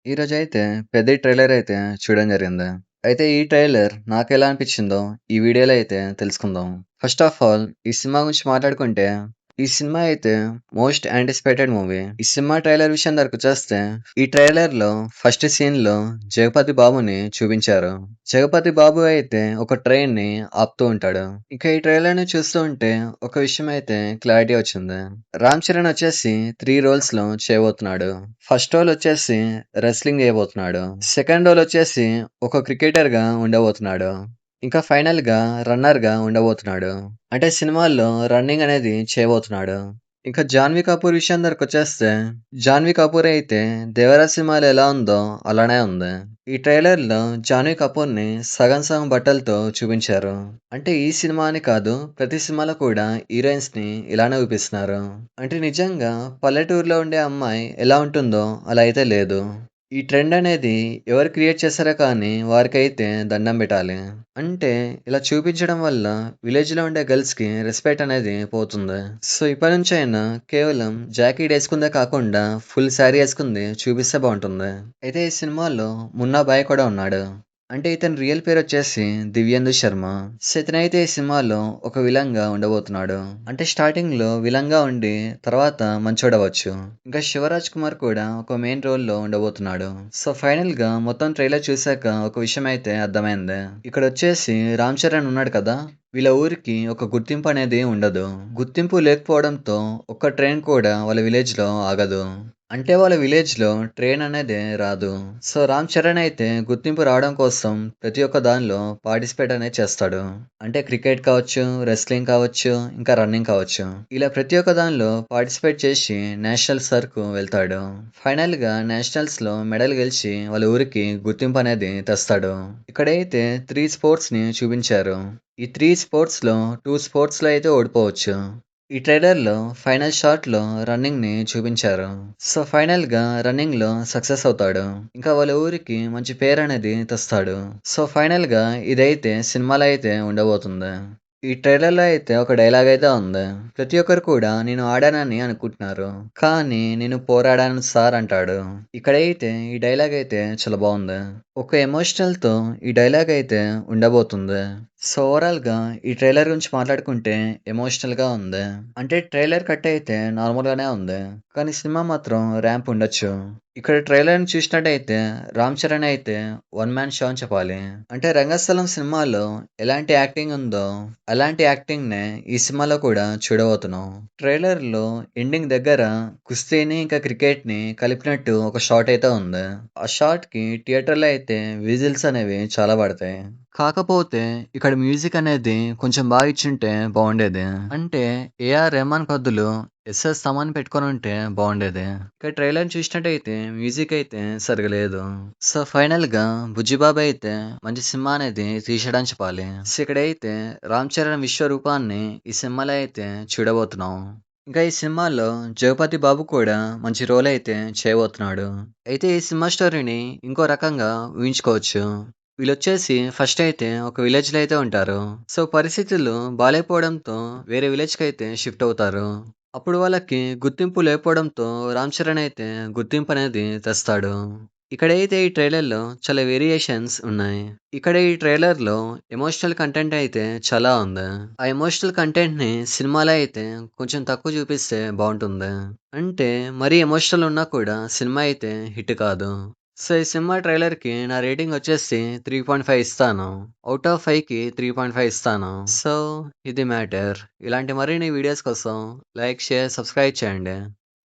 ఈరోజైతే పెద్ద ట్రైలర్ అయితే చూడడం జరిగింది. అయితే ఈ ట్రైలర్ నాకెలా అనిపించిందో ఈ వీడియోలో అయితే తెలుసుకుందాం. ఫస్ట్ ఆఫ్ ఆల్ ఈ సినిమా గురించి మాట్లాడుకుంటే ఈ సినిమా అయితే మోస్ట్ యాంటిసిపేటెడ్ మూవీ. ఈ సినిమా ట్రైలర్ విషయం దగ్గరకొచ్చేస్తే ఈ ట్రైలర్ లో ఫస్ట్ సీన్ లో జగపతి బాబుని చూపించారు. జగపతి బాబు అయితే ఒక ట్రైన్ ని ఆపుతూ ఉంటాడు. ఇక ఈ ట్రైలర్ ని చూస్తూ ఉంటే ఒక విషయం అయితే క్లారిటీ వచ్చింది. రామ్ చరణ్ వచ్చేసి 3 రోల్స్ లో చేయబోతున్నాడు. ఫస్ట్ రోల్ వచ్చేసి రెస్లింగ్ చేయబోతున్నాడు. సెకండ్ రోల్ వచ్చేసి ఒక క్రికెటర్ గా ఉండబోతున్నాడు. ఇంకా ఫైనల్ గా రన్నర్ గా ఉండబోతున్నాడు. అంటే సినిమాల్లో రన్నింగ్ అనేది చేయబోతున్నాడు. ఇంకా జాన్వీ కపూర్ విషయం దగ్గరకొచ్చేస్తే జాన్వీ కపూర్ అయితే దేవరా సినిమాలో ఎలా ఉందో అలానే ఉంది. ఈ ట్రైలర్ లో జాన్వీ కపూర్ ని సగం సగం బట్టలతో చూపించారు. అంటే ఈ సినిమా అని కాదు, ప్రతి సినిమాలో కూడా హీరోయిన్స్ ని ఇలానే చూపిస్తున్నారు. అంటే నిజంగా పల్లెటూరులో ఉండే అమ్మాయి ఎలా ఉంటుందో అలా అయితే లేదు. ఈ ట్రెండ్ అనేది ఎవరు క్రియేట్ చేశారో కానీ వారికైతే దండం పెట్టాలి. అంటే ఇలా చూపించడం వల్ల విలేజ్‌లో ఉండే గర్ల్స్‌కి రెస్పెక్ట్ అనేది పోతుంది. సో ఇప్పటి నుంచైనా కేవలం జాకెట్ యేసుకుందే కాకుండా ఫుల్ శారీ యేసుకుంది చూపిస్తే బావుంటుంది. అయితే ఈ సినిమాలో మున్నా బాయ్ కూడా ఉన్నాడు. అంటే ఇతని రియల్ పేరొచ్చేసి దివ్యేందు శర్మ. సో ఇతనైతే ఈ సినిమాలో ఒక విలన్‌గా ఉండబోతున్నాడు. అంటే స్టార్టింగ్‌లో విలన్‌గా ఉండి తర్వాత మంచోడవచ్చు. ఇంకా శివరాజ్ కుమార్ కూడా ఒక మెయిన్ రోల్‌లో ఉండబోతున్నాడు. సో ఫైనల్‌గా మొత్తం ట్రైలర్ చూసాక ఒక విషయం అయితే అర్థమైంది. ఇక్కడొచ్చేసి రామ్ చరణ్ ఉన్నాడు కదా! వీళ్ళ ఊరికి ఒక గుర్తింపు అనేది ఉండదు. గుర్తింపు లేకపోవడంతో ఒక్క ట్రైన్ కూడా వాళ్ళ విలేజ్‌లో ఆగదు. అంటే వాళ్ళ విలేజ్‌లో ట్రైన్ అనేదే రాదు. సో రామ్ చరణ్ అయితే గుర్తింపు రావడం కోసం ప్రతి ఒక్క దానిలో పార్టిసిపేట్ అనేది చేస్తాడు. అంటే క్రికెట్ కావచ్చు, రెస్లింగ్ కావచ్చు, ఇంకా రన్నింగ్ కావచ్చు. ఇలా ప్రతి ఒక్క దానిలో పార్టిసిపేట్ చేసి నేషనల్స్ వరకు వెళ్తాడు. ఫైనల్‌గా నేషనల్స్‌లో మెడల్ గెలిచి వాళ్ళ ఊరికి గుర్తింపు అనేది తెస్తాడు. ఇక్కడైతే 3 స్పోర్ట్స్‌ని చూపించారు. ఈ 3 స్పోర్ట్స్‌లో 2 స్పోర్ట్స్‌లో అయితే ఓడిపోవచ్చు. ఈ ట్రైలర్‌లో ఫైనల్ షాట్‌లో రన్నింగ్‌ని చూపించారు. సో ఫైనల్‌గా రన్నింగ్‌లో సక్సెస్ అవుతాడు. ఇంకా వాళ్ళ ఊరికి మంచి పేరనేది తెస్తాడు. సో ఫైనల్‌గా ఇదైతే సినిమాలో అయితే ఉండబోతుంది. ఈ ట్రైలర్‌లో అయితే ఒక డైలాగ్ అయితే ఉంది. ప్రతి ఒక్కరు కూడా నేను ఆడానని అనుకుంటున్నారు. కానీ నేను పోరాడాను సార్ అంటాడు. ఇక్కడైతే ఈ డైలాగ్ అయితే చాలా బావుంది. ఒక ఎమోషనల్‌తో ఈ డైలాగ్ అయితే ఉండబోతుంది. సో ఓవరాల్‌గా ఈ ట్రైలర్ గురించి మాట్లాడుకుంటే ఎమోషనల్‌గా ఉంది. అంటే ట్రైలర్ కట్ అయితే నార్మల్‌గానే ఉంది. కానీ సినిమా మాత్రం ర్యాంప్ ఉండొచ్చు. ఇక్కడ ట్రైలర్‌ని చూసినట్టయితే రామ్ చరణ్ అయితే వన్ మ్యాన్ షో అని చెప్పాలి. అంటే రంగస్థలం సినిమాలో ఎలాంటి యాక్టింగ్ ఉందో అలాంటి యాక్టింగ్‌నే ఈ సినిమాలో కూడా చూడబోతున్నాం. ట్రైలర్‌లో ఎండింగ్ దగ్గర కుస్తీని ఇంకా క్రికెట్‌ని కలిపినట్టు ఒక షాట్ అయితే ఉంది. ఆ షాట్‌కి థియేటర్‌లో అయితే విజిల్స్ అనేవి చాలా పడతాయి. కాకపోతే ఇక్కడ మ్యూజిక్ అనేది కొంచెం బాగా ఇచ్చుంటే బాగుండేది. అంటే ఏఆర్ రెహమాన్ బదులు ఎస్ఎస్ తమన్ పెట్టుకొనుంటే బాగుండేది. ఇక ట్రైలర్ చూసినట్టయితే మ్యూజిక్ అయితే సరిగా లేదు. సో ఫైనల్‌గా బుజ్జిబాబు అయితే మంచి సినిమా అనేది తీసాడని చెప్పాలి. సో ఇక్కడైతే రామ్ చరణ్ విశ్వరూపాన్ని ఈ సినిమాలో అయితే చూడబోతున్నాం. ఇంకా ఈ సినిమాలో జగపతి బాబు కూడా మంచి రోల్ అయితే చేయబోతున్నాడు. అయితే ఈ సినిమా స్టోరీని ఇంకో రకంగా ఊహించుకోవచ్చు. వీళ్ళొచ్చేసి ఫస్ట్ అయితే ఒక విలేజ్‌లో అయితే ఉంటారు. సో పరిస్థితులు బాలేపోవడంతో వేరే విలేజ్‌కైతే షిఫ్ట్ అవుతారు. అప్పుడు వాళ్ళకి గుర్తింపు లేకపోవడంతో రామ్ చరణ్ అయితే గుర్తింపు అనేది తెస్తాడు. ఇక్కడైతే ఈ ట్రైలర్‌లో చాలా వేరియేషన్స్ ఉన్నాయి. ఇక్కడ ఈ ట్రైలర్‌లో ఎమోషనల్ కంటెంట్ అయితే చాలా ఉంది. ఆ ఎమోషనల్ కంటెంట్‌ని సినిమాలో అయితే కొంచెం తక్కువ చూపిస్తే బావుంటుంది. అంటే మరీ ఎమోషనల్ ఉన్నా కూడా సినిమా అయితే హిట్ కాదు. సో ఈ సినిమా ట్రైలర్‌కి నా రేటింగ్ వచ్చేసి 3.5 ఇస్తాను. ఔట్ ఆఫ్ 5కి 3.5 ఇస్తాను. సో ఇది మ్యాటర్. ఇలాంటి మరిన్ని వీడియోస్ కోసం లైక్, షేర్, సబ్స్క్రైబ్ చేయండి.